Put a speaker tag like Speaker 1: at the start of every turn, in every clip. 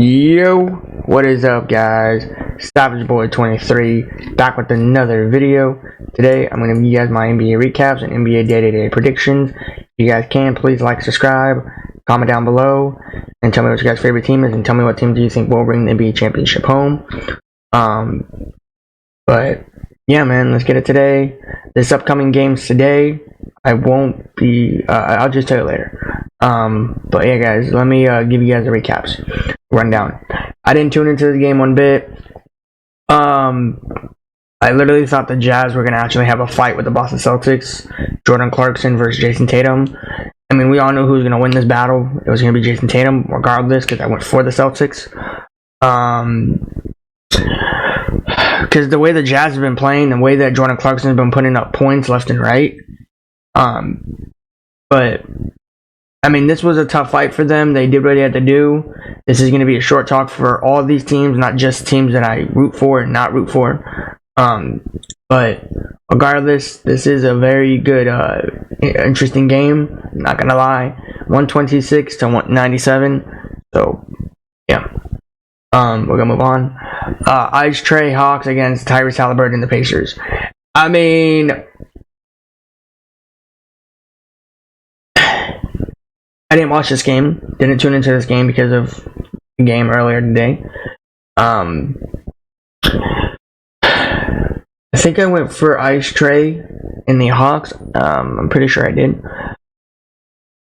Speaker 1: Yo, what is up, guys? Savage Boy 23 back with another video. Today I'm going to give you guys my NBA recaps and NBA day-to-day predictions. If you guys can, please like, subscribe, comment down below, and tell me what your guys' favorite team is, and tell me what team do you think will bring the NBA championship home. But yeah, man, let's get it today. This upcoming games today, I won't be. I'll just tell you later. But yeah, guys, let me give you guys the recaps rundown. I didn't tune into the game one bit. I literally thought the Jazz were gonna actually have a fight with the Boston Celtics. Jordan Clarkson versus Jason Tatum. I mean, we all knew who was gonna win this battle. It was gonna be Jason Tatum, regardless, because I went for the Celtics. Because the way the Jazz have been playing, the way that Jordan Clarkson has been putting up points left and right. But I mean, this was a tough fight for them. They did what they had to do. This is going to be a short talk for all these teams, not just teams that I root for and not root for. But regardless, this is a very good, interesting game. I'm not going to lie. 126 to 197. So, yeah. We're going to move on. Ice Trae Hawks against Tyrese Halliburton and the Pacers. I mean, I didn't watch this game. Didn't tune into this game because of the game earlier today. I think I went for Ice Trae in the Hawks. I'm pretty sure I did.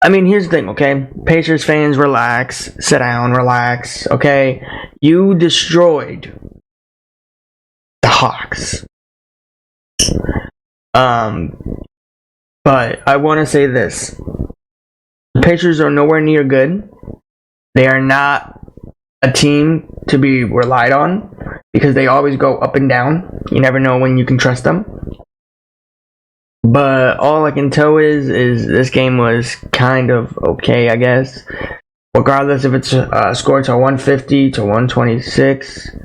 Speaker 1: I mean, here's the thing, okay? Pacers fans, relax. Sit down, relax, okay? You destroyed the Hawks. But I want to say this. The Pacers are nowhere near good. They are not a team to be relied on because they always go up and down. You never know when you can trust them. But all I can tell is this game was kind of okay, I guess. Regardless if it's scored to 150 to 126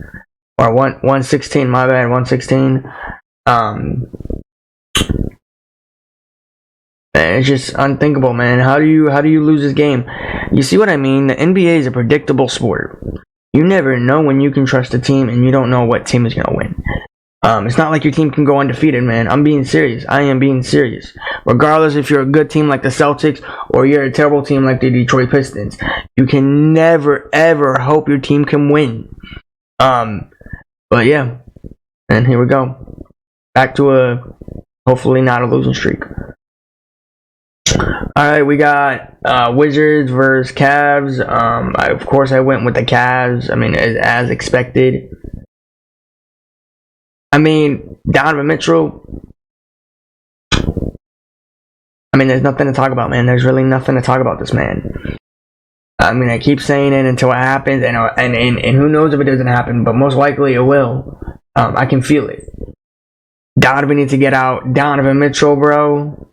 Speaker 1: or 116, my bad, 116. It's just unthinkable, man. How do you lose this game? You see what I mean? The NBA is a predictable sport. You never know when you can trust a team, and you don't know what team is gonna win. It's not like your team can go undefeated, man. I'm being serious. I am being serious. Regardless if you're a good team like the Celtics or you're a terrible team like the Detroit Pistons, you can never ever hope your team can win. But yeah, and here we go. Back to a hopefully not a losing streak. Alright, we got Wizards versus Cavs. Of course, I went with the Cavs. I mean, as expected. I mean, Donovan Mitchell. I mean, there's nothing to talk about, man. There's really nothing to talk about this man. I mean, I keep saying it until it happens, and who knows if it doesn't happen, but most likely it will. I can feel it. Donovan needs to get out. Donovan Mitchell, bro.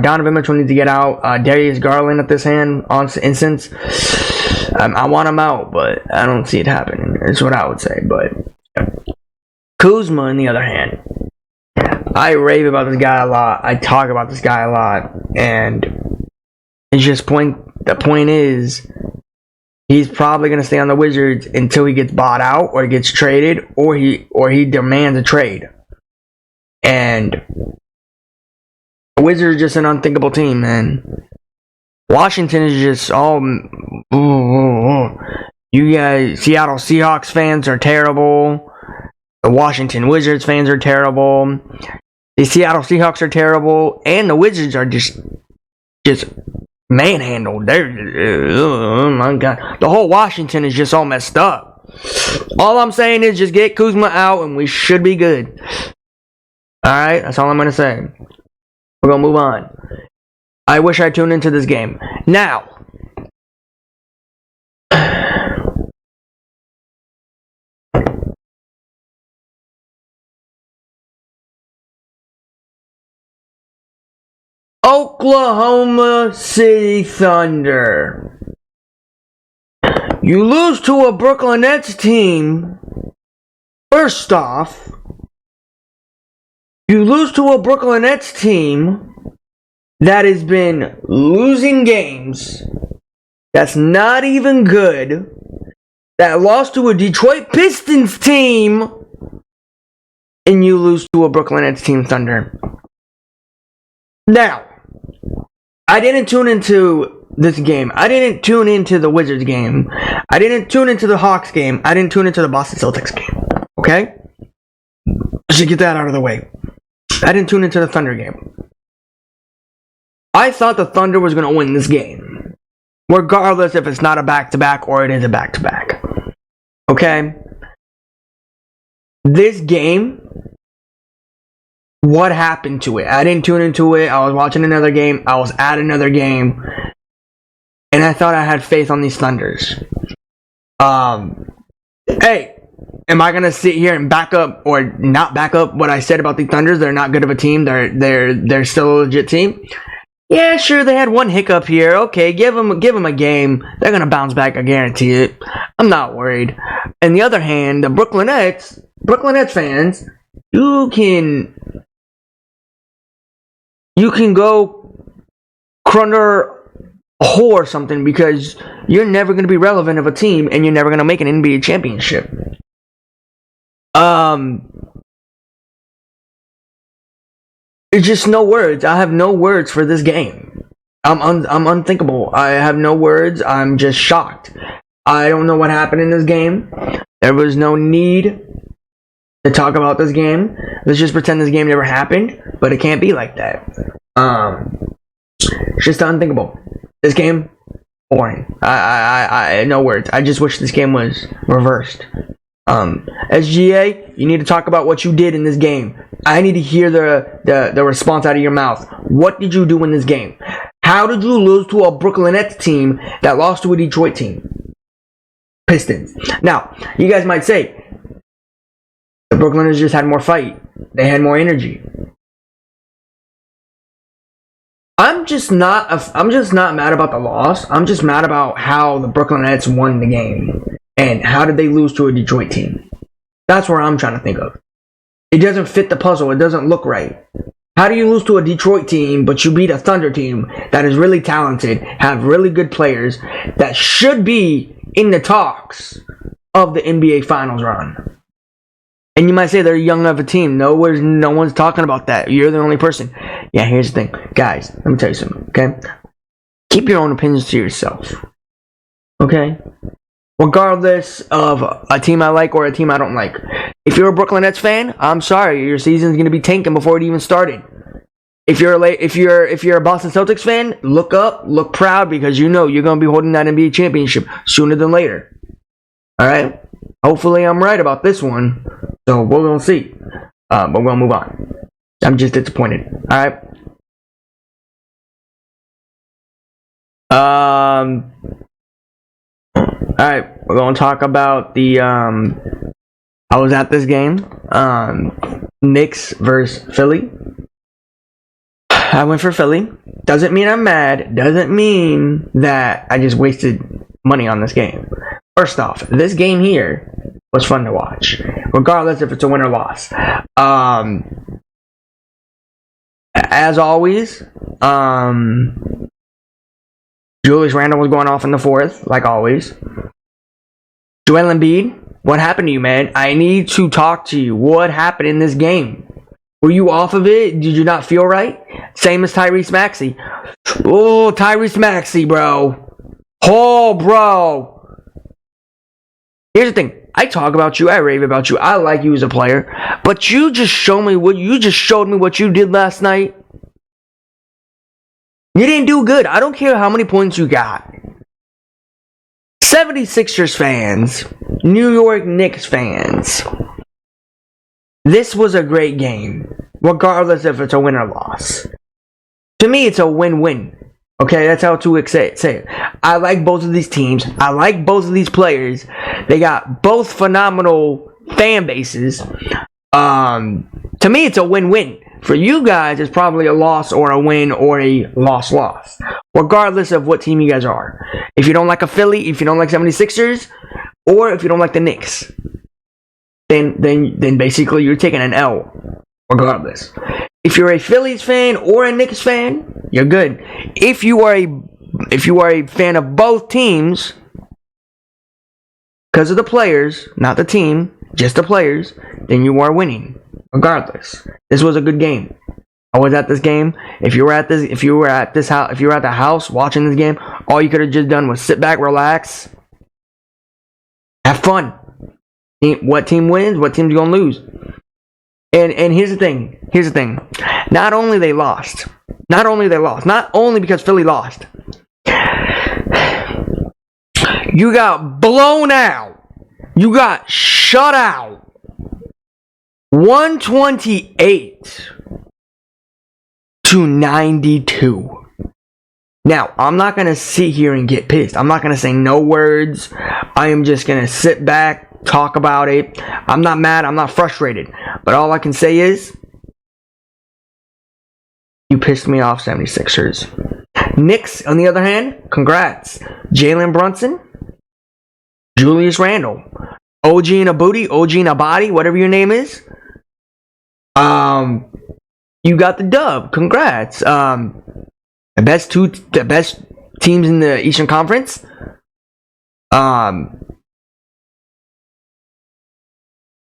Speaker 1: Donovan Mitchell needs to get out. Darius Garland at this instance. I want him out, but I don't see it happening. That's what I would say. But yeah. Kuzma, on the other hand, I rave about this guy a lot. I talk about this guy a lot, and it's just the point is, he's probably gonna stay on the Wizards until he gets bought out or gets traded, or he demands a trade. And the Wizards are just an unthinkable team, man. Washington is just all. You guys, Seattle Seahawks fans are terrible. The Washington Wizards fans are terrible. The Seattle Seahawks are terrible, and the Wizards are just manhandled. Oh my god, the whole Washington is just all messed up. All I'm saying is just get Kuzma out, and we should be good. All right, that's all I'm gonna say. We're gonna move on. I wish I tuned into this game. Now, Oklahoma City Thunder. You lose to a Brooklyn Nets team. First off, you lose to a Brooklyn Nets team that has been losing games, that's not even good, that lost to a Detroit Pistons team, and you lose to a Brooklyn Nets team, Thunder. Now, I didn't tune into this game. I didn't tune into the Wizards game. I didn't tune into the Hawks game. I didn't tune into the Boston Celtics game. Okay? I should get that out of the way. I didn't tune into the Thunder game. I thought the Thunder was going to win this game, regardless if it's not a back-to-back or it is a back-to-back. Okay? This game, what happened to it? I didn't tune into it. I was watching another game. I was at another game. And I thought I had faith on these Thunders. Hey, am I gonna sit here and back up or not back up what I said about the Thunders? They're not good of a team. They're still a legit team. Yeah, sure. They had one hiccup here. Okay, give them a game. They're gonna bounce back. I guarantee it. I'm not worried. On the other hand, the Brooklyn Nets fans, you can go crunder a hole or something because you're never going to be relevant of a team and you're never going to make an NBA championship. It's just no words. I have no words for this game. I'm unthinkable. I have no words. I'm just shocked. I don't know what happened in this game. There was no need to talk about this game. Let's just pretend this game never happened, but it can't be like that. It's just unthinkable. This game, boring. I no words. I just wish this game was reversed. SGA, you need to talk about what you did in this game. I need to hear the response out of your mouth. What did you do in this game? How did you lose to a Brooklyn Nets team that lost to a Detroit team? Pistons. Now, you guys might say, the Brooklyners just had more fight. They had more energy. I'm just not mad about the loss. I'm just mad about how the Brooklyn Nets won the game. And how did they lose to a Detroit team? That's where I'm trying to think of. It doesn't fit the puzzle. It doesn't look right. How do you lose to a Detroit team, but you beat a Thunder team that is really talented, have really good players, that should be in the talks of the NBA Finals run? And you might say they're young of a team. No one's talking about that. You're the only person. Yeah, here's the thing. Guys, let me tell you something, okay? Keep your own opinions to yourself. Okay? Regardless of a team I like or a team I don't like. If you're a Brooklyn Nets fan, I'm sorry. Your season's going to be tanking before it even started. If you're a Boston Celtics fan, look up, look proud, because you know you're going to be holding that NBA championship sooner than later. All right? Hopefully I'm right about this one. So we're going to see. But we're going to move on. I'm just disappointed. Alright? Alright, we're going to talk about the, I was at this game. Knicks versus Philly. I went for Philly. Doesn't mean I'm mad. Doesn't mean that I just wasted money on this game. First off, this game here was fun to watch, regardless if it's a win or loss. As always, Julius Randle was going off in the fourth, like always. Joel Embiid, what happened to you, man? I need to talk to you. What happened in this game? Were you off of it? Did you not feel right? Same as Tyrese Maxey. Oh, Tyrese Maxey, bro. Oh, bro. Here's the thing. I talk about you. I rave about you. I like you as a player. But you just showed me what you did last night. You didn't do good. I don't care how many points you got. 76ers fans, New York Knicks fans, this was a great game, regardless if it's a win or loss. To me, it's a win-win. Okay, that's how to say it. I like both of these teams. I like both of these players. They got both phenomenal fan bases. To me, it's a win-win. For you guys, it's probably a loss or a win or a loss. Regardless of what team you guys are. If you don't like a Philly, if you don't like 76ers, or if you don't like the Knicks, then basically you're taking an L. Regardless. If you're a Phillies fan or a Knicks fan, you're good. If you are a fan of both teams, because of the players, not the team, just the players, then you are winning. Regardless, this was a good game. I was at this game. If you were at the house watching this game, all you could have just done was sit back, relax, have fun. What team wins? What team's gonna lose? And here's the thing. Not only because Philly lost, you got blown out. You got shut out. 128-92. Now, I'm not going to sit here and get pissed. I'm not going to say no words. I am just going to sit back, talk about it. I'm not mad. I'm not frustrated. But all I can say is, you pissed me off, 76ers. Knicks, on the other hand, congrats. Jalen Brunson, Julius Randle, OG Nabati, whatever your name is. You got the dub. Congrats. The best teams in the Eastern Conference.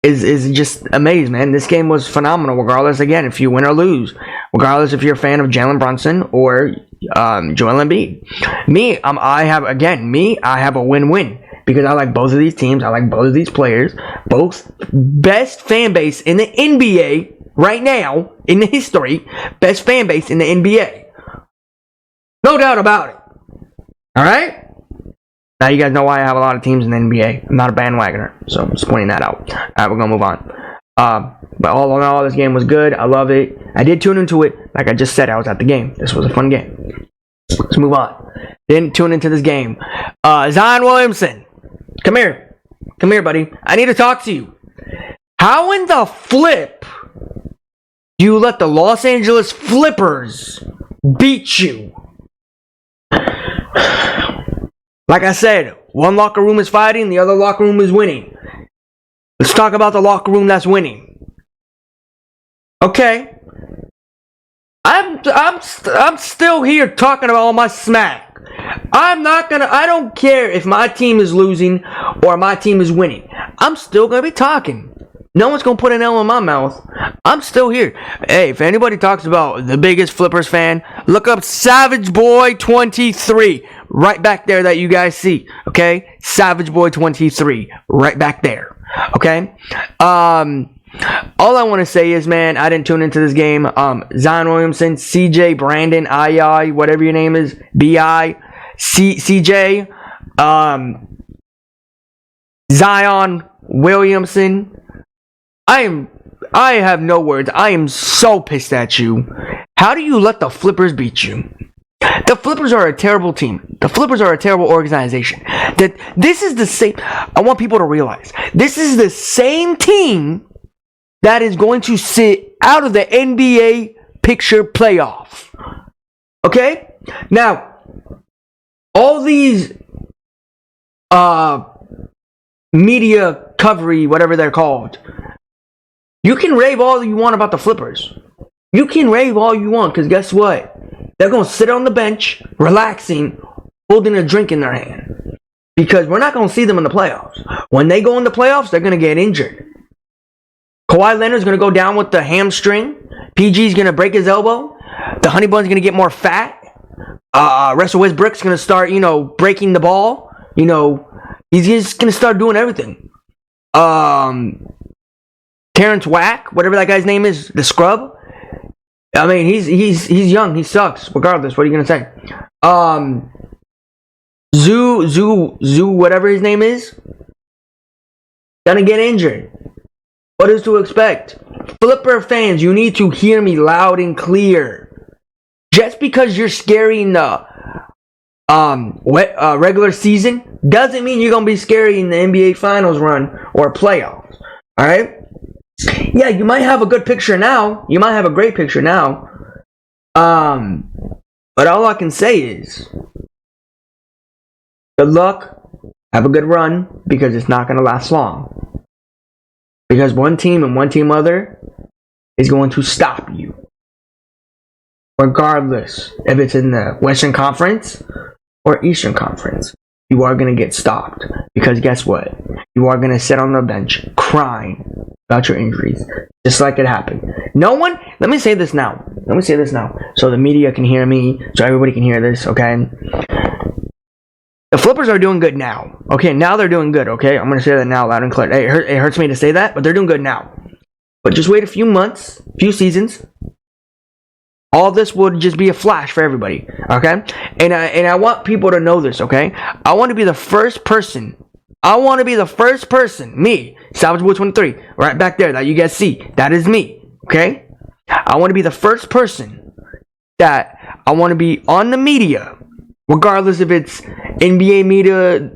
Speaker 1: Is just amazing, man. This game was phenomenal, regardless, again, if you win or lose. Regardless if you're a fan of Jalen Brunson or Joel Embiid. I have a win-win. Because I like both of these teams. I like both of these players. Both best fan base in the NBA right now, in the history. Best fan base in the NBA. No doubt about it. Alright? Now you guys know why I have a lot of teams in the NBA. I'm not a bandwagoner. So I'm just pointing that out. Alright, we're going to move on. But all in all, this game was good. I love it. I did tune into it. Like I just said, I was at the game. This was a fun game. Let's move on. Didn't tune into this game. Zion Williamson. Come here, buddy. I need to talk to you. How in the flip do you let the Los Angeles Flippers beat you? Like I said, one locker room is fighting, the other locker room is winning. Let's talk about the locker room that's winning. Okay. I'm still here talking about all my smack. I don't care if my team is losing or my team is winning. I'm still gonna be talking. No one's gonna put an L in my mouth. I'm still here. Hey, if anybody talks about the biggest Flippers fan, look up Savage Boy 23 right back there that you guys see. Okay, Savage Boy 23 right back there. Okay. All I want to say is, man, I didn't tune into this game. Zion Williamson, CJ, Brandon, II, whatever your name is, BI, CJ, Zion Williamson. I have no words. I am so pissed at you. How do you let the Flippers beat you? The Flippers are a terrible team. The Flippers are a terrible organization. This is the same. I want people to realize this is the same team that is going to sit out of the NBA picture playoff. Okay? Now, all these media covery, whatever they're called, you can rave all you want about the Flippers. You can rave all you want, because guess what? They're going to sit on the bench, relaxing, holding a drink in their hand. Because we're not going to see them in the playoffs. When they go in the playoffs, they're going to get injured. Kawhi Leonard's going to go down with the hamstring. PG's going to break his elbow. The Honey Bun's going to get more fat. Russell Westbrook's going to start, breaking the ball. He's just going to start doing everything. Terrence Wack, whatever that guy's name is, the scrub. I mean, he's young. He sucks. Regardless, what are you going to say? Zoo, whatever his name is, going to get injured. What is to expect? Flipper fans, you need to hear me loud and clear. Just because you're scary in the regular season doesn't mean you're going to be scary in the NBA Finals run or playoffs. Alright? Yeah, you might have a good picture now. You might have a great picture now. But all I can say is, good luck. Have a good run, because it's not going to last long. Because one team and one team other is going to stop you. Regardless if it's in the Western Conference or Eastern Conference. you are going to get stopped. Because guess what? You are going to sit on the bench crying about your injuries. Just like it happened. No one, let me say this now. So the media can hear me, so everybody can hear this, okay? The Flippers are doing good now. Okay, now they're doing good, okay? I'm going to say that now loud and clear. Hey, it hurts me to say that, but they're doing good now. But just wait a few months, few seasons. All this would just be a flash for everybody, okay? And I want people to know this, okay? I want to be the first person, me, Savage Boy 23, right back there that you guys see. That is me, okay? I want to be the first person that I want to be on the media, regardless if it's NBA media,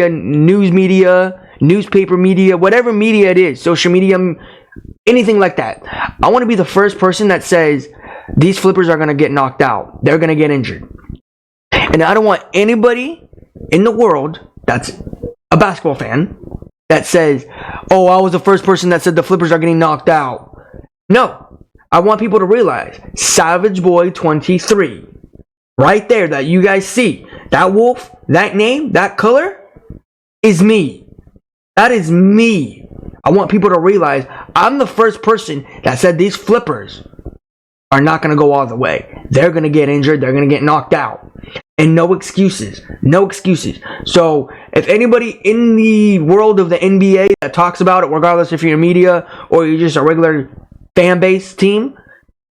Speaker 1: news media, newspaper media, whatever media it is, social media, anything like that. I want to be the first person that says, these Flippers are going to get knocked out. They're going to get injured. And I don't want anybody in the world that's a basketball fan that says, oh, I was the first person that said the Flippers are getting knocked out. No. I want people to realize, Savage Boy 23, right there that you guys see, that wolf, that name, that color, is me. That is me. I want people to realize I'm the first person that said these Flippers are not going to go all the way. They're going to get injured. They're going to get knocked out. And no excuses. No excuses. So, if anybody in the world of the NBA that talks about it, regardless if you're media or you're just a regular fan base team,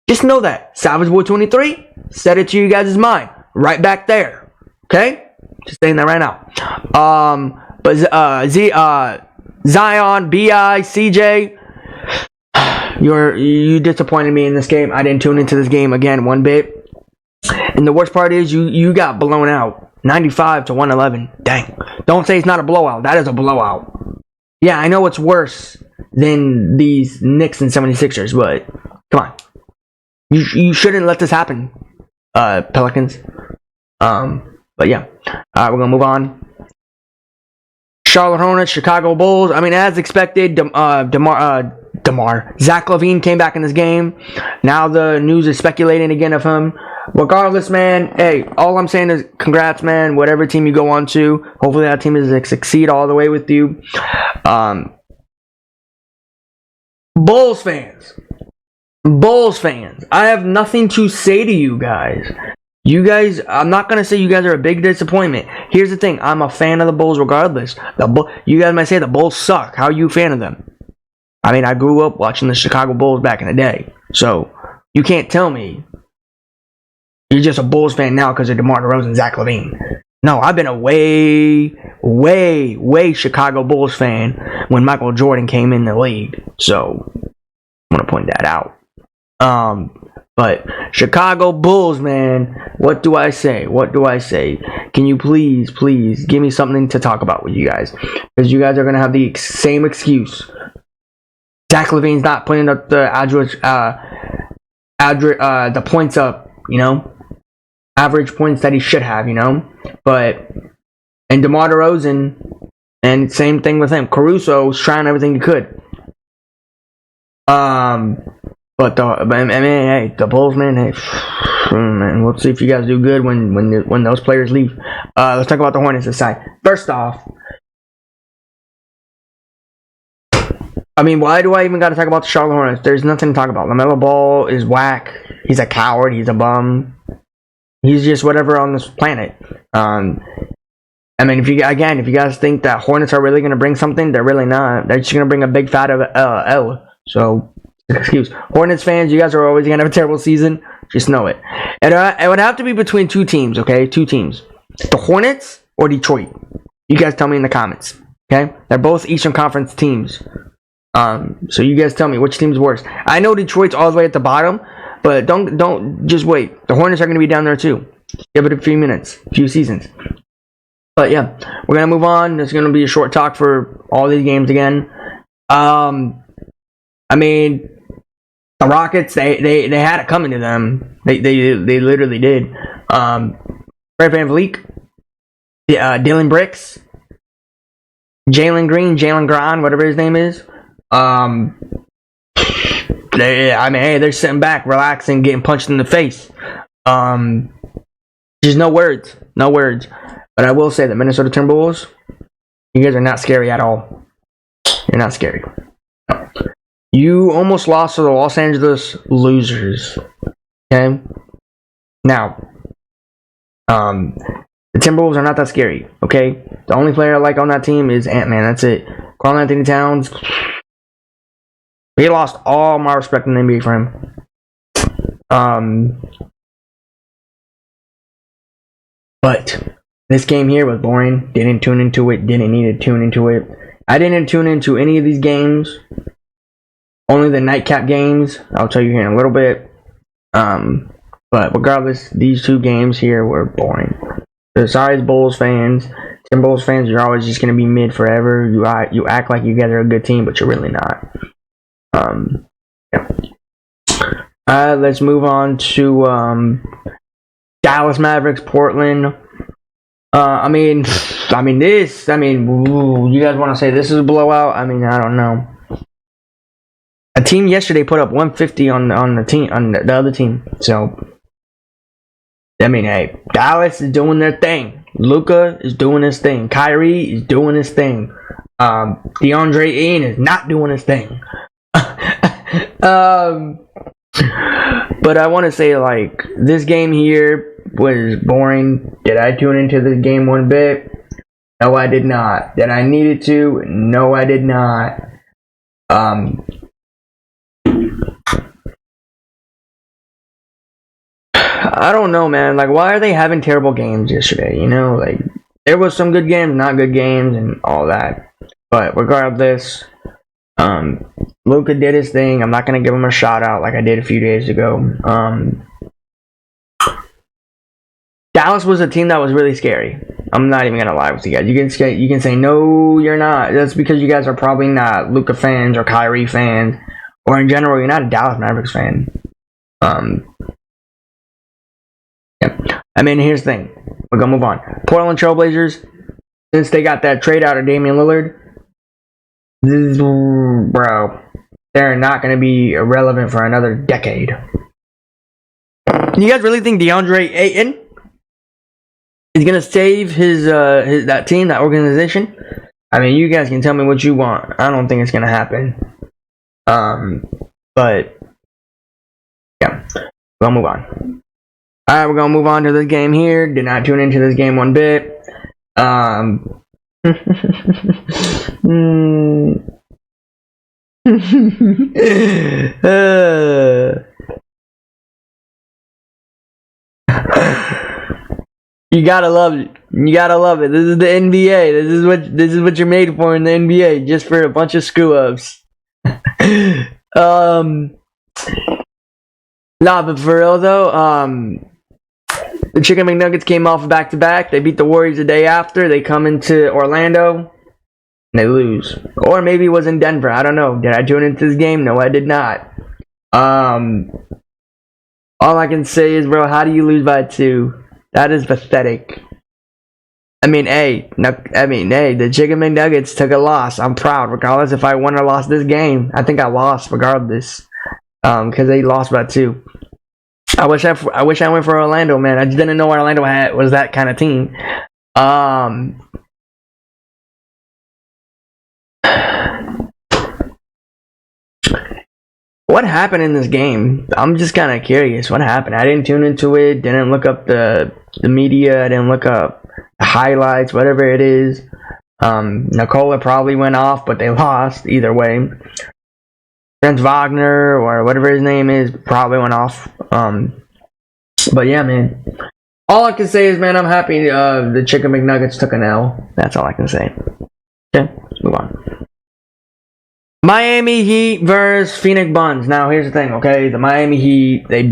Speaker 1: just know that Savage Boy 23 said it to you guys' mind. Right back there. Okay? Just saying that right now. But Zion, B.I., CJ, you disappointed me in this game. I didn't tune into this game again one bit. And the worst part is you got blown out. 95 to 111. Dang. Don't say it's not a blowout. That is a blowout. Yeah, I know it's worse than these Knicks and 76ers, but come on. You shouldn't let this happen, Pelicans. But yeah. Alright, we're gonna move on. Charlotte Hornets, Chicago Bulls. I mean, as expected, Zach LaVine came back in this game. Now the news is speculating again of him. Regardless, man, hey, all I'm saying is congrats, man. Whatever team you go on to, hopefully that team is to succeed all the way with you. Bulls fans, I have nothing to say to you guys. You guys, I'm not going to say you guys are a big disappointment. Here's the thing. I'm a fan of the Bulls regardless. You guys might say the Bulls suck. How are you a fan of them? I mean, I grew up watching the Chicago Bulls back in the day. So, you can't tell me you're just a Bulls fan now because of DeMar DeRozan and Zach LaVine. No, I've been a way Chicago Bulls fan when Michael Jordan came in the league. So, I want to point that out. But Chicago Bulls, man, what do I say? Can you please give me something to talk about with you guys? Because you guys are going to have the same excuse. Zach LaVine's not putting up the the points up, you know? Average points that he should have, you know? And DeMar DeRozan, and same thing with him. Caruso's trying everything he could. But the Bulls, man, man, we'll see if you guys do good when those players leave. Let's talk about the Hornets this side. First off, I mean, why do I even got to talk about the Charlotte Hornets? There's nothing to talk about. LaMelo Ball is whack. He's a coward. He's a bum. He's just whatever on this planet. I mean, if you guys think that Hornets are really going to bring something, they're really not. They're just going to bring a big fat of L. So, excuse. Hornets fans, you guys are always going to have a terrible season. Just know it. And it would have to be between two teams, okay? Two teams. The Hornets or Detroit. You guys tell me in the comments, okay? They're both Eastern Conference teams. So you guys tell me which team's worse. I know Detroit's all the way at the bottom, but don't just wait. The Hornets are going to be down there too. Give it a few minutes, a few seasons. But yeah, we're going to move on. There's going to be a short talk for all these games again. I mean, the Rockets, they had it coming to them. They literally did. Fred VanVleet, Dylan Brooks, Jalen Green, Jalen Grahn, whatever his name is. They're sitting back, relaxing, getting punched in the face. Just no words. But I will say that Minnesota Timberwolves, you guys are not scary at all. You're not scary. No. You almost lost to the Los Angeles Losers. Okay? Now, the Timberwolves are not that scary. Okay? The only player I like on that team is Ant-Man. That's it. Karl-Anthony Towns, he lost all my respect in the NBA for him. But this game here was boring. Didn't tune into it. Didn't need to tune into it. I didn't tune into any of these games. Only the nightcap games. I'll tell you here in a little bit. But regardless, these two games here were boring. So sorry, Bulls fans. Timberwolves fans, you're always just gonna be mid forever. You act like you guys are a good team, but you're really not. Yeah. Let's move on to Dallas Mavericks, Portland. You guys want to say this is a blowout? I mean, I don't know. A team yesterday put up 150 on the other team. So, I mean, hey, Dallas is doing their thing. Luka is doing his thing. Kyrie is doing his thing. DeAndre Ayton is not doing his thing. But I want to say, like, this game here was boring. Did I tune into this game one bit? No, I did not. Did I need it to? No, I did not. I don't know, man. Like, why are they having terrible games yesterday? You know, like, there was some good games, not good games, and all that. But regardless, Luka did his thing. I'm not gonna give him a shout out like I did a few days ago. Dallas was a team that was really scary. I'm not even gonna lie with you guys. You can say no, you're not. That's because you guys are probably not Luka fans or Kyrie fans, or in general, you're not a Dallas Mavericks fan. Yeah. I mean, here's the thing. We're gonna move on. Portland Trailblazers, since they got that trade out of Damian Lillard, bro, they're not gonna be irrelevant for another decade. You guys really think DeAndre Ayton is gonna save his that team, that organization? I mean, you guys can tell me what you want. I don't think it's gonna happen. But yeah, we'll move on. All right, we're gonna move on to this game here. Did not tune into this game one bit. You gotta love it. You gotta love it. This is the NBA. This is what you're made for in the NBA, just for a bunch of screw ups. But for real though, the Chicken McNuggets came off back-to-back. They beat the Warriors the day after. They come into Orlando, and they lose. Or maybe it was in Denver. I don't know. Did I tune into this game? No, I did not. All I can say is, bro, how do you lose by 2? That is pathetic. I mean, hey, the Chicken McNuggets took a loss. I'm proud, regardless if I won or lost this game. I think I lost, regardless, because they lost by 2. I wish I went for Orlando, man. I just didn't know Orlando was that kind of team. What happened in this game? I'm just kind of curious. What happened? I didn't tune into it. Didn't look up the media. I didn't look up the highlights. Whatever it is. Nikola probably went off, but they lost either way. Franz Wagner or whatever his name is probably went off. But yeah, man. All I can say is, man, I'm happy the Chicken McNuggets took an L. That's all I can say. Okay, let's move on. Miami Heat versus Phoenix Suns. Now here's the thing, okay? The Miami Heat, they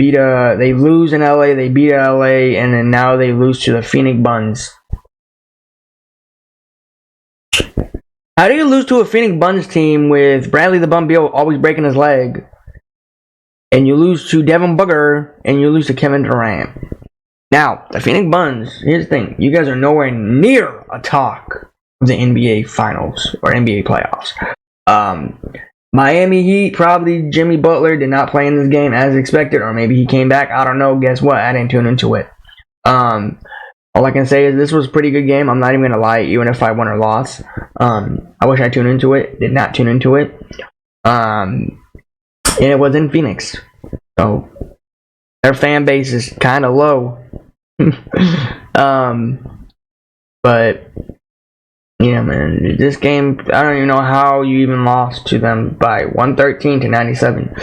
Speaker 1: lose in LA, they beat LA, and then now they lose to the Phoenix Suns. How do you lose to a Phoenix Suns team with Bradley the Bum Beal always breaking his leg, and you lose to Devin Booker, and you lose to Kevin Durant? Now, the Phoenix Suns, here's the thing. You guys are nowhere near a talk of the NBA Finals or NBA playoffs. Miami Heat, probably Jimmy Butler did not play in this game as expected, or maybe he came back. I don't know. Guess what? I didn't tune into it. All I can say is this was a pretty good game. I'm not even gonna lie, even if I won or lost. I wish I tuned into it. Did not tune into it. And it was in Phoenix, so their fan base is kind of low. But yeah, man, this game, I don't even know how you even lost to them by 113 to 97.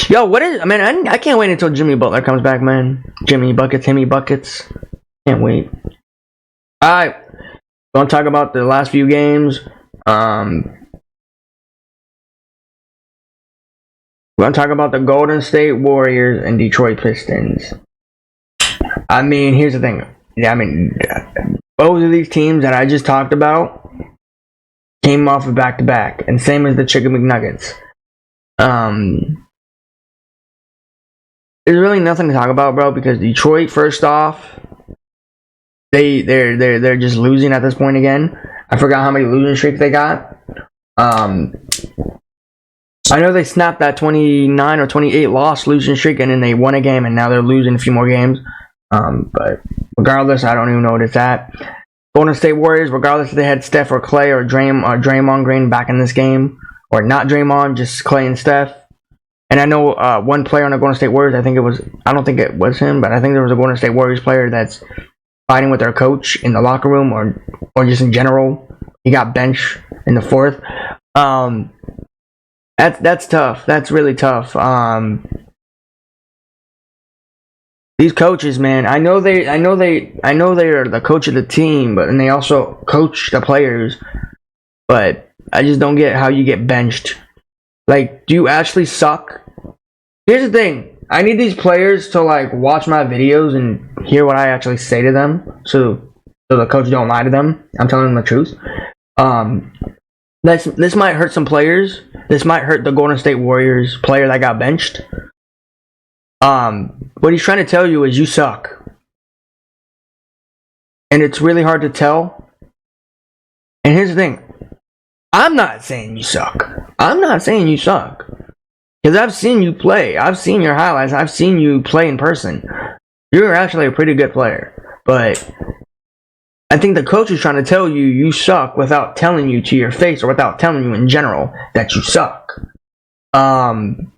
Speaker 1: Yo, what is, man, I can't wait until Jimmy Butler comes back, man. Jimmy Buckets, Timmy Buckets. Can't wait. Alright, gonna talk about the last few games. We're gonna talk about the Golden State Warriors and Detroit Pistons. I mean, here's the thing. Both of these teams that I just talked about came off of back-to-back, and same as the Chicken McNuggets. There's really nothing to talk about, bro, because Detroit, first off, they're just losing at this point again. I forgot how many losing streaks they got. I know they snapped that 29 or 28 loss losing streak, and then they won a game, and now they're losing a few more games. But regardless, I don't even know what it's at. Golden State Warriors, regardless if they had Steph or Clay or Draymond Green back in this game, or not Draymond, just Clay and Steph. And I know one player on the Golden State Warriors, I don't think it was him, but I think there was a Golden State Warriors player that's fighting with their coach in the locker room or just in general. He got benched in the fourth. That's tough. That's really tough. These coaches, man, I know they are the coach of the team, but and they also coach the players. But I just don't get how you get benched. Like, do you actually suck? Here's the thing. I need these players to like watch my videos and hear what I actually say to them, so the coach don't lie to them. I'm telling them the truth. This might hurt some players. This might hurt the Golden State Warriors player that got benched. What he's trying to tell you is you suck. And it's really hard to tell. And here's the thing. I'm not saying you suck. I'm not saying you suck. Because I've seen you play. I've seen your highlights. I've seen you play in person. You're actually a pretty good player. But I think the coach is trying to tell you you suck without telling you to your face or without telling you in general that you suck. In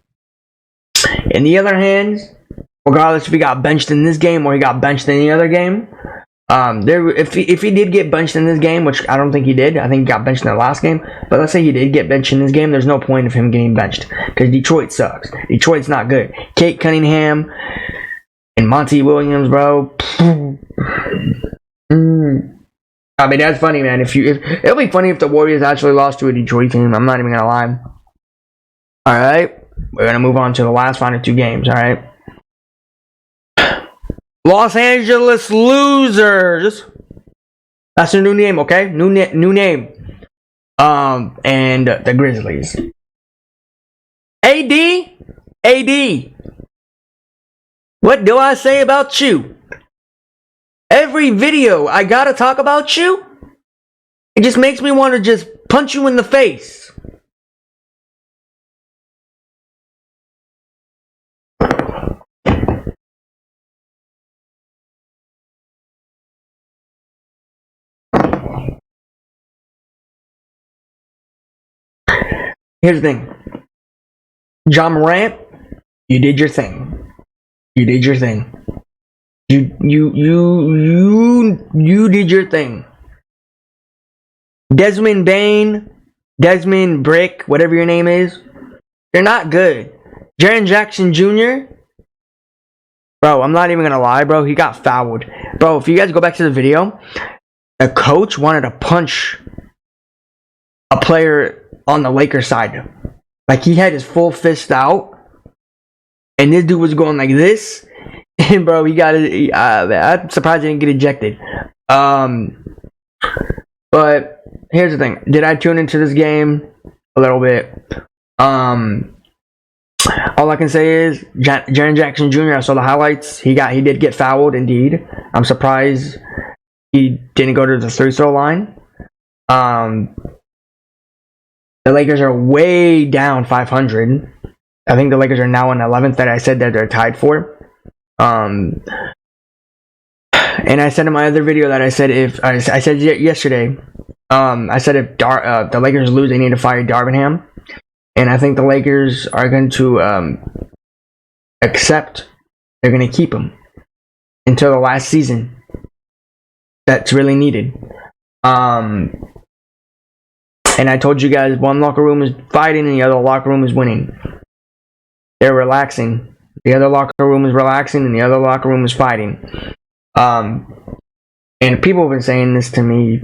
Speaker 1: the other hand, regardless if he got benched in this game or he got benched in any other game, if he did get benched in this game, which I don't think he did, I think he got benched in the last game, but let's say he did get benched in this game, there's no point of him getting benched, because Detroit sucks. Detroit's not good. Kate Cunningham and Monty Williams, bro. I mean, that's funny, man. It'll be funny if the Warriors actually lost to a Detroit team. I'm not even gonna lie. Alright, we're gonna move on to the last final two games, alright? Los Angeles Losers. That's their new name, okay? New name. And the Grizzlies. AD. What do I say about you? Every video I gotta talk about you. It just makes me want to just punch you in the face. Here's the thing. Ja Morant, you did your thing. You did your thing. You did your thing. Desmond Bain, Desmond Brick, whatever your name is, they're not good. Jaren Jackson Jr., bro, I'm not even gonna lie, bro, he got fouled. Bro, if you guys go back to the video, the coach wanted to punch a player on the Lakers side. Like, he had his full fist out, and this dude was going like this, and bro, he got it. I'm surprised he didn't get ejected. But here's the thing. Did I tune into this game? A little bit. All I can say is Jaren Jackson Jr., I saw the highlights. He did get fouled, indeed. I'm surprised he didn't go to the free throw line. The Lakers are way down 500. I think the Lakers are now in 11th that I said that they're tied for. And I said in my other video that I said yesterday, I said if the Lakers lose, they need to fire Darvingham. And I think the Lakers are going to accept. They're going to keep him until the last season. That's really needed. And I told you guys, one locker room is fighting and the other locker room is winning. They're relaxing. The other locker room is relaxing and the other locker room is fighting. And people have been saying this to me.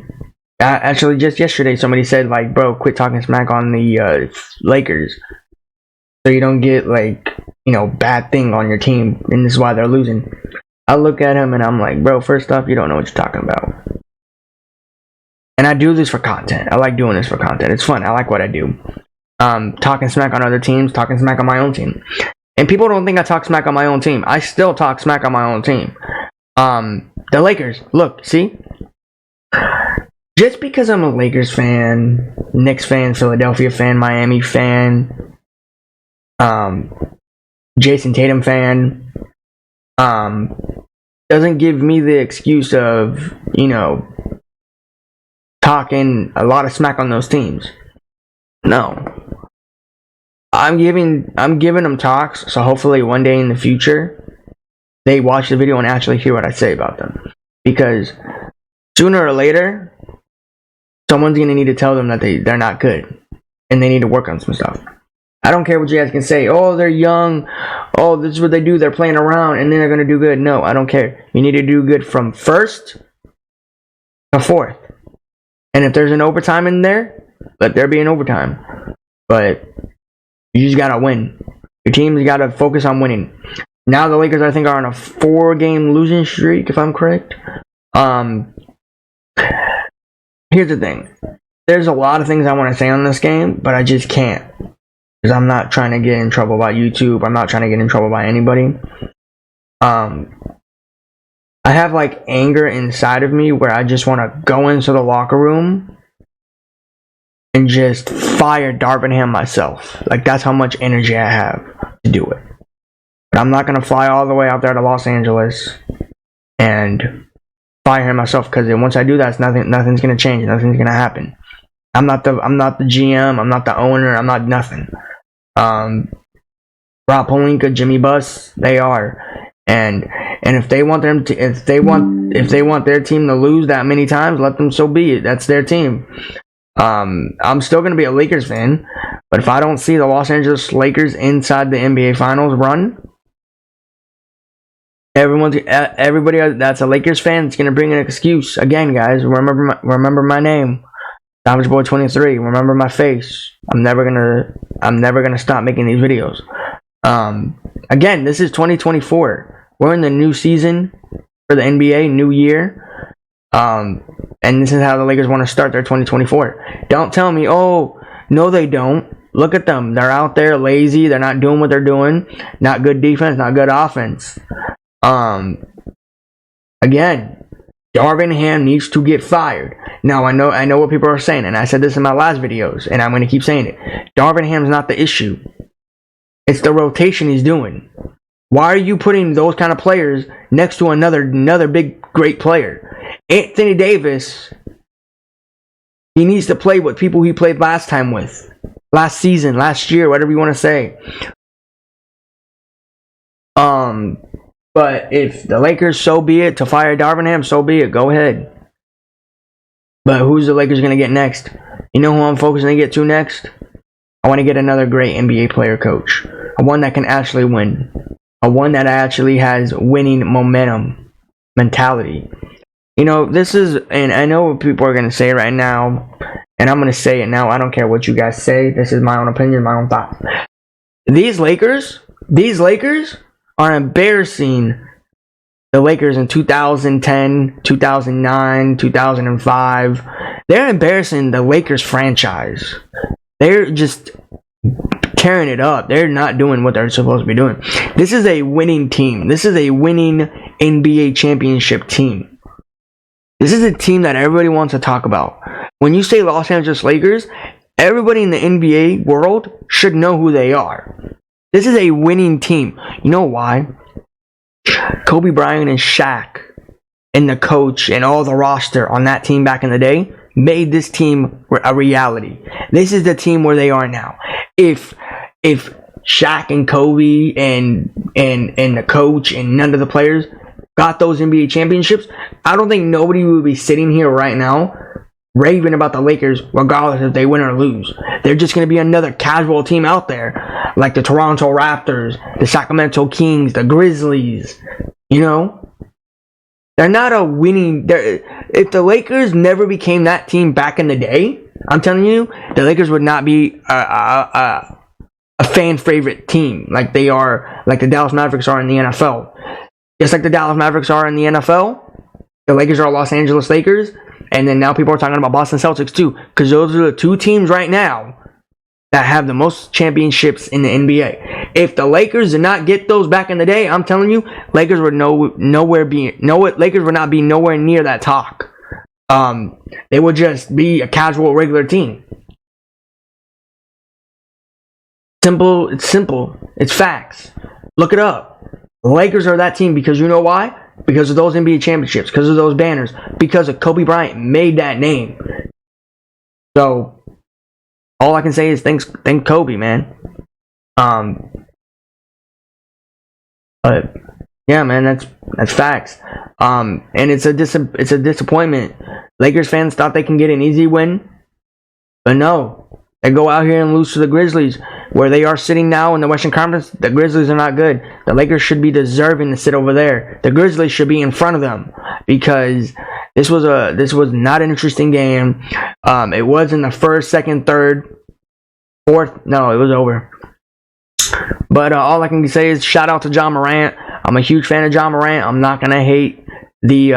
Speaker 1: Actually, just yesterday, somebody said, like, bro, quit talking smack on the Lakers, so you don't get, like, you know, bad thing on your team, and this is why they're losing. I look at him and I'm like, bro, first off, you don't know what you're talking about. And I do this for content. I like doing this for content. It's fun. I like what I do. Talking smack on other teams, talking smack on my own team. And people don't think I talk smack on my own team. I still talk smack on my own team. The Lakers, look, see? Just because I'm a Lakers fan, Knicks fan, Philadelphia fan, Miami fan, Jason Tatum fan, doesn't give me the excuse of, you know, talking a lot of smack on those teams. No. I'm giving them talks, so hopefully one day in the future, they watch the video and actually hear what I say about them. Because sooner or later, someone's going to need to tell them that they're not good. And they need to work on some stuff. I don't care what you guys can say. Oh, they're young. Oh, this is what they do. They're playing around and then they're going to do good. No, I don't care. You need to do good from first to fourth. And if there's an overtime in there, let there be an overtime. But you just got to win. Your team's got to focus on winning. Now the Lakers, I think, are on a 4-game losing streak, if I'm correct. Here's the thing. There's a lot of things I want to say on this game, but I just can't. Because I'm not trying to get in trouble by YouTube. I'm not trying to get in trouble by anybody. I have, like, anger inside of me where I just want to go into the locker room and just fire Darvingham myself. Like, that's how much energy I have to do it. But I'm not going to fly all the way out there to Los Angeles and fire him myself, because once I do that, nothing's going to change. Nothing's going to happen. I'm not the GM. I'm not the owner. I'm not nothing. Rob Pelinka, Jimmy Buss, they are. And if they want their team to lose that many times, let them, so be it. That's their team. I'm still going to be a Lakers fan, but if I don't see the Los Angeles Lakers inside the NBA Finals run, everybody that's a Lakers fan is going to bring an excuse. Again, guys, remember my name, Savage Boy 23. Remember my face. I'm never gonna stop making these videos. Again, this is 2024. We're in the new season for the NBA, new year. And this is how the Lakers want to start their 2024. Don't tell me, oh, no they don't. Look at them. They're out there lazy. They're not doing what they're doing. Not good defense, not good offense. Again, Darvingham needs to get fired. Now, I know what people are saying, and I said this in my last videos, and I'm going to keep saying it. Darvingham's not the issue. It's the rotation he's doing. Why are you putting those kind of players next to another big, great player? Anthony Davis, he needs to play with people he played last time with. Last season, last year, whatever you want to say. But if the Lakers, so be it, to fire Darvingham, so be it. Go ahead. But who's the Lakers going to get next? You know who I'm focusing to get to next? I want to get another great NBA player coach. One that can actually win. One that actually has winning momentum, mentality. You know, this is, and I know what people are going to say right now, and I'm going to say it now. I don't care what you guys say. This is my own opinion, my own thoughts. These Lakers are embarrassing the Lakers in 2010, 2009, 2005. They're embarrassing the Lakers franchise. They're just tearing it up. They're not doing what they're supposed to be doing. This is a winning team. This is a winning NBA championship team. This is a team that everybody wants to talk about. When you say Los Angeles Lakers, everybody in the NBA world should know who they are. This is a winning team. You know why? Kobe Bryant and Shaq and the coach and all the roster on that team back in the day made this team a reality. This is the team where they are now. If Shaq and Kobe and the coach and none of the players got those NBA championships, I don't think nobody would be sitting here right now raving about the Lakers regardless if they win or lose. They're just going to be another casual team out there, like the Toronto Raptors, the Sacramento Kings, the Grizzlies. You know, they're not a winning. If the Lakers never became that team back in the day, I'm telling you, the Lakers would not be a fan favorite team like they are, like the Dallas Mavericks are in the NFL. Just like the Dallas Mavericks are in the NFL, the Lakers are Los Angeles Lakers. And then now people are talking about Boston Celtics too, because those are the two teams right now that have the most championships in the NBA. If the Lakers did not get those back in the day, I'm telling you, Lakers would Lakers would not be nowhere near that talk. They would just be a casual, regular team. It's simple. It's facts. Look it up. The Lakers are that team because you know why? Because of those NBA championships, because of those banners, because of Kobe Bryant made that name. So all I can say is thank Kobe, man. But yeah, man, that's facts. And it's a disappointment. Lakers fans thought they can get an easy win, but no. They go out here and lose to the Grizzlies, where they are sitting now in the Western Conference. The Grizzlies are not good. The Lakers should be deserving to sit over there. The Grizzlies should be in front of them, because this was not an interesting game. It was in the first, second, third, fourth. No, it was over. But all I can say is shout out to Ja Morant. I'm a huge fan of Ja Morant. I'm not gonna hate the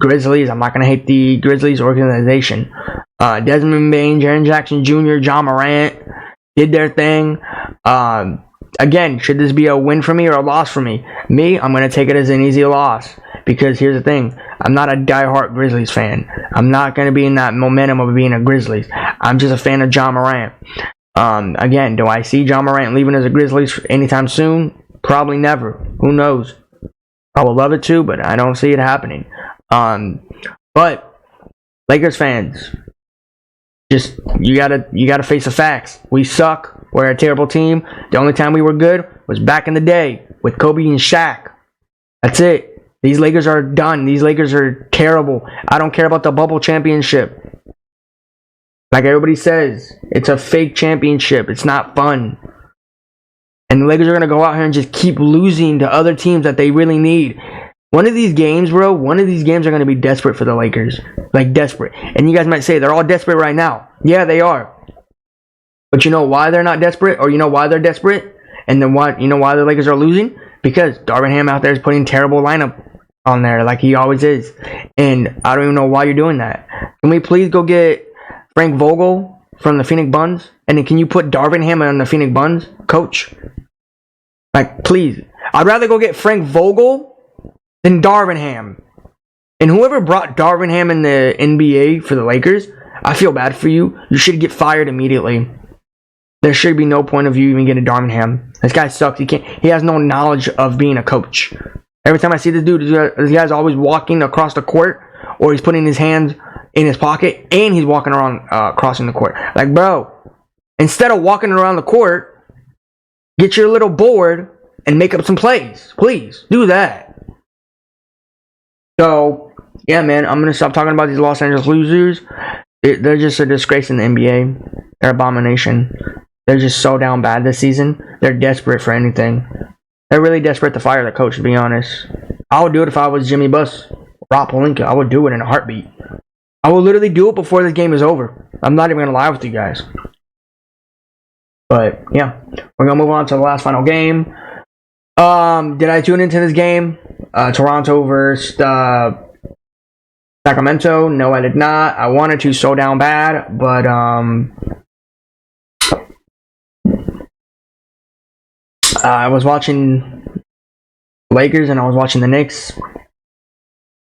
Speaker 1: Grizzlies. I'm not gonna hate the Grizzlies organization. Desmond Bain, Jaren Jackson Jr., Ja Morant did their thing. Again, should this be a win for me or a loss for me? I'm going to take it as an easy loss, because here's the thing. I'm not a diehard Grizzlies fan. I'm not going to be in that momentum of being a Grizzlies. I'm just a fan of Ja Morant. Again, do I see Ja Morant leaving as a Grizzlies anytime soon? Probably never. Who knows? I would love it to, but I don't see it happening. But Lakers fans, just you gotta face the facts. We suck. We're a terrible team. The only time we were good was back in the day with Kobe and Shaq. That's it. These Lakers are done. These Lakers are terrible. I don't care about the bubble championship. Like everybody says, it's a fake championship. It's not fun. And the Lakers are gonna go out here and just keep losing to other teams that they really need. One of these games, bro, are going to be desperate for the Lakers. Like, desperate. And you guys might say, they're all desperate right now. Yeah, they are. But you know why they're not desperate? Or you know why they're desperate? And then you know why the Lakers are losing? Because Darvin Ham out there is putting terrible lineup on there, like he always is. And I don't even know why you're doing that. Can we please go get Frank Vogel from the Phoenix Suns? And then can you put Darvin Ham on the Phoenix Suns, coach? Like, please. I'd rather go get Frank Vogel than Darvin Ham. And whoever brought Darvin Ham in the NBA for the Lakers, I feel bad for you. You should get fired immediately. There should be no point of you even getting Darvin Ham. This guy sucks. He has no knowledge of being a coach. Every time I see this dude, this guy's always walking across the court, or he's putting his hands in his pocket, and he's walking around crossing the court. Like, bro, instead of walking around the court, get your little board and make up some plays. Please, do that. So, yeah, man, I'm going to stop talking about these Los Angeles losers. They're just a disgrace in the NBA. They're an abomination. They're just so down bad this season. They're desperate for anything. They're really desperate to fire the coach, to be honest. I would do it if I was Jimmy Buss, Rob Pelinka. I would do it in a heartbeat. I will literally do it before this game is over. I'm not even going to lie with you guys. But, yeah, we're going to move on to the last final game. Did I tune into this game? Toronto versus Sacramento. No, I did not. I wanted to so down bad, but I was watching Lakers and I was watching the Knicks.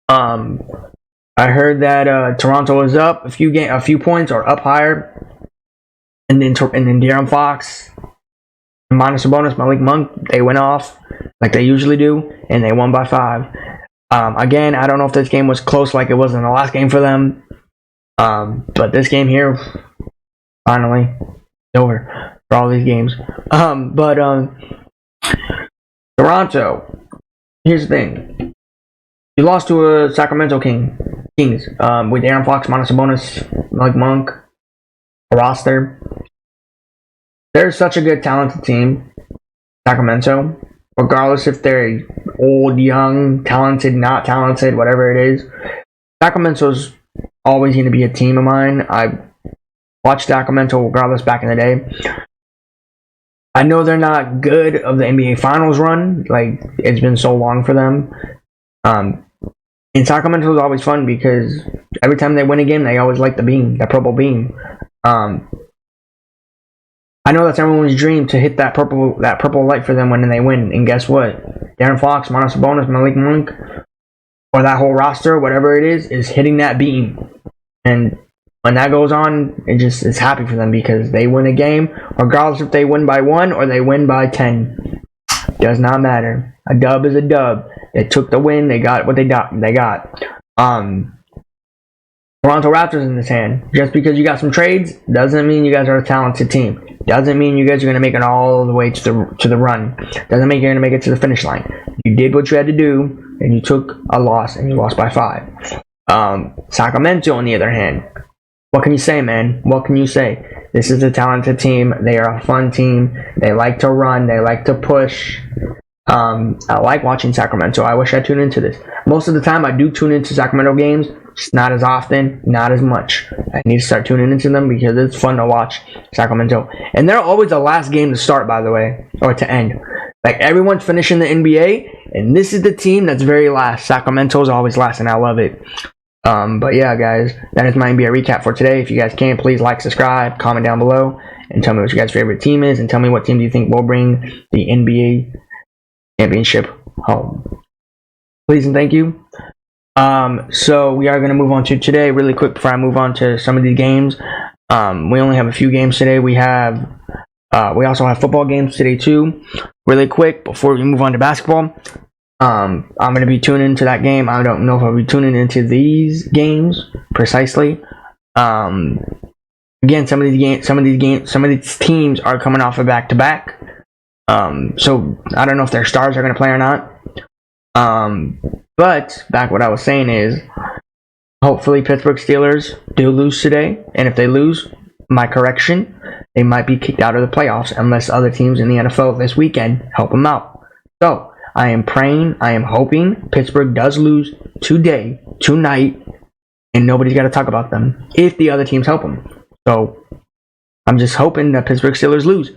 Speaker 1: I heard that Toronto was up a few points or up higher, and then De'Aaron Fox, minus a bonus, Malik Monk, they went off like they usually do, and they won by 5. Again, I don't know if this game was close like it was in the last game for them. But this game here, finally, over for all these games. Toronto. Here's the thing. You lost to a Sacramento Kings with Aaron Fox, Sabonis, Malik Monk, a roster. They're such a good, talented team, Sacramento. Regardless if they're old, young, talented, not talented, whatever it is. Sacramento's always going to be a team of mine. I watched Sacramento regardless back in the day. I know they're not good of the NBA Finals run. Like, it's been so long for them. And Sacramento is always fun because every time they win a game, they always like the beam, that purple beam. I know that's everyone's dream to hit that purple light for them when they win. And guess what? Darren Fox, Sabonis, Malik Monk, or that whole roster, whatever it is hitting that beam. And when that goes on, it's happy for them because they win a game, regardless if they win by 1 or they win by 10. Does not matter. A dub is a dub. They took the win. They got what they got. Toronto Raptors in this hand. Just because you got some trades doesn't mean you guys are a talented team. Doesn't mean you guys are going to make it all the way to the run. Doesn't mean you're going to make it to the finish line. You did what you had to do, and you took a loss, and you lost by 5. Sacramento, on the other hand, what can you say, man? What can you say? This is a talented team. They are a fun team. They like to run. They like to push. I like watching Sacramento. I wish I tuned into this. Most of the time, I do tune into Sacramento games. Just not as often, not as much. I need to start tuning into them because it's fun to watch Sacramento. And they're always the last game to start, by the way, or to end. Like, everyone's finishing the NBA, and this is the team that's very last. Sacramento's always last, and I love it. But yeah, guys, that is my NBA recap for today. If you guys can, please like, subscribe, comment down below, and tell me what your guys' favorite team is, and tell me what team do you think will bring the NBA championship home. Please and thank you. So we are going to move on to today really quick before I move on to some of these games. We only have a few games today. We also have football games today too. Really quick before we move on to basketball. I'm going to be tuning into that game. I don't know if I'll be tuning into these games precisely. Again, some of these teams are coming off a back-to-back. So I don't know if their stars are going to play or not. But back what I was saying is, hopefully Pittsburgh Steelers do lose today, and if they lose, my correction, they might be kicked out of the playoffs unless other teams in the NFL this weekend help them out. So I am praying, I am hoping Pittsburgh does lose today, tonight, and nobody's got to talk about them if the other teams help them. So I'm just hoping that Pittsburgh Steelers lose.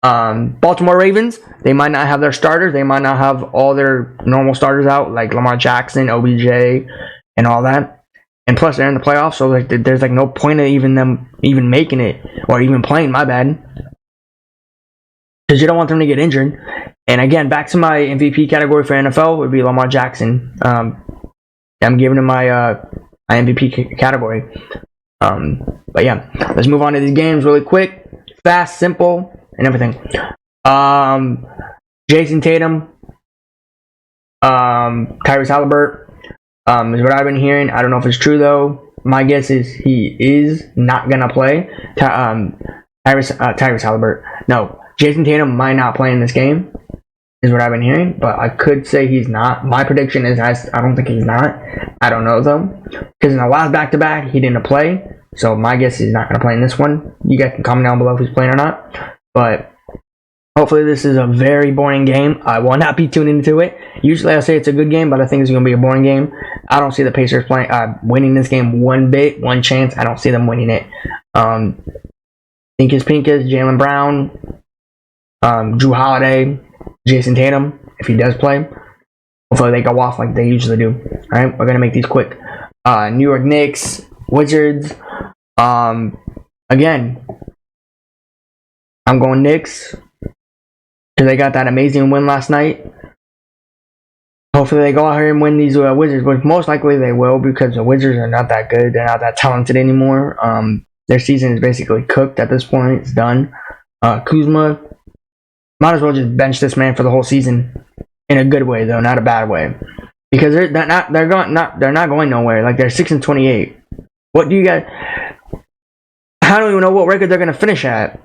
Speaker 1: Baltimore Ravens, they might not have their starters. They might not have all their normal starters out, like Lamar Jackson, OBJ, and all that. And plus, they're in the playoffs, so like there's like no point of them making it or even playing. My bad, because you don't want them to get injured. And again, back to my MVP category for NFL would be Lamar Jackson. I'm giving him my MVP category. But yeah, let's move on to these games really quick, fast, simple, and everything. Jason Tatum, Tyrese Halliburton, is what I've been hearing. I don't know if it's true though. My guess is he is not gonna play. Tyrese Halliburton. No, Jason Tatum might not play in this game, is what I've been hearing. But I could say he's not. My prediction is I don't think he's not. I don't know though, because in the last back-to-back he didn't play. So my guess is he's not gonna play in this one. You guys can comment down below if he's playing or not. But hopefully this is a very boring game. I will not be tuning into it. Usually I say it's a good game, but I think it's going to be a boring game. I don't see the Pacers winning this game one bit, one chance. I don't see them winning it. Pinkus, Jaylen Brown, Jrue Holiday, Jason Tatum, if he does play. Hopefully they go off like they usually do. Alright, we're going to make these quick. New York Knicks, Wizards. Again, I'm going Knicks because they got that amazing win last night. Hopefully they go out here and win these Wizards, but most likely they will because the Wizards are not that good. They're not that talented anymore. Their season is basically cooked at this point. It's done. Kuzma, might as well just bench this man for the whole season. In a good way, though, not a bad way. because they're not going nowhere. Like, they're 6-28. What do you guys? I don't even know what record they're gonna finish at.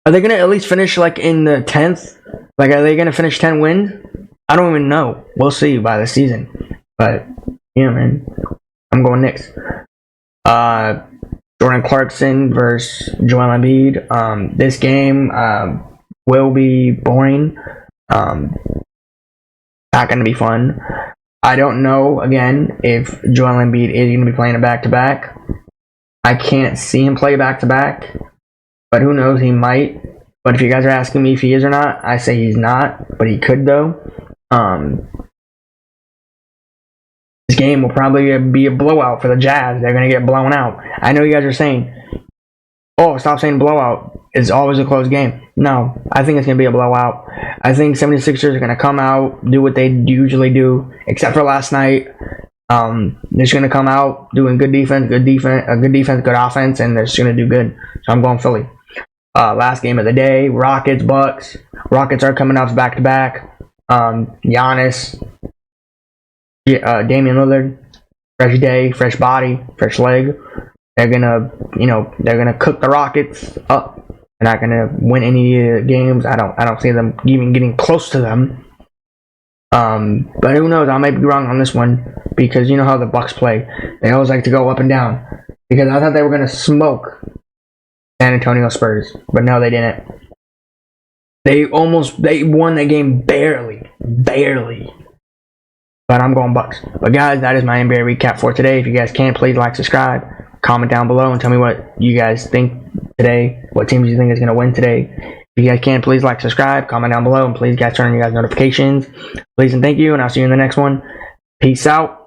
Speaker 1: Are they gonna at least finish like in the 10th? Like, are they gonna finish 10 wins? I don't even know. We'll see by the season. But yeah, man, I'm going Knicks. Jordan Clarkson versus Joel Embiid. This game will be boring. Not going to be fun. I don't know, again, if Joel Embiid is going to be playing a back-to-back. I can't see him play back-to-back, but who knows, he might. But if you guys are asking me if he is or not, I say he's not, but he could, though. This game will probably be a blowout for the Jazz. They're going to get blown out. I know you guys are saying, oh, stop saying blowout. It's always a close game. No, I think it's going to be a blowout. I think 76ers are going to come out, do what they usually do, except for last night. They're just going to come out doing good defense, good offense, and they're just going to do good. So I'm going Philly. Last game of the day, Rockets, Bucks. Rockets are coming off back-to-back. Giannis, Damian Lillard, fresh day, fresh body, fresh leg. They're gonna cook the Rockets up. They're not gonna win any games. I don't see them even getting close to them. But who knows? I might be wrong on this one because you know how the Bucks play. They always like to go up and down. Because I thought they were gonna smoke San Antonio Spurs, but no, they didn't. They won the game barely. But I'm going Bucks. But guys, that is my NBA recap for today. If you guys can, please like, subscribe, comment down below, and tell me what you guys think today. What teams you think is going to win today. If you guys can, please like, subscribe, comment down below, and please guys turn on your guys' notifications. Please and thank you, and I'll see you in the next one. Peace out.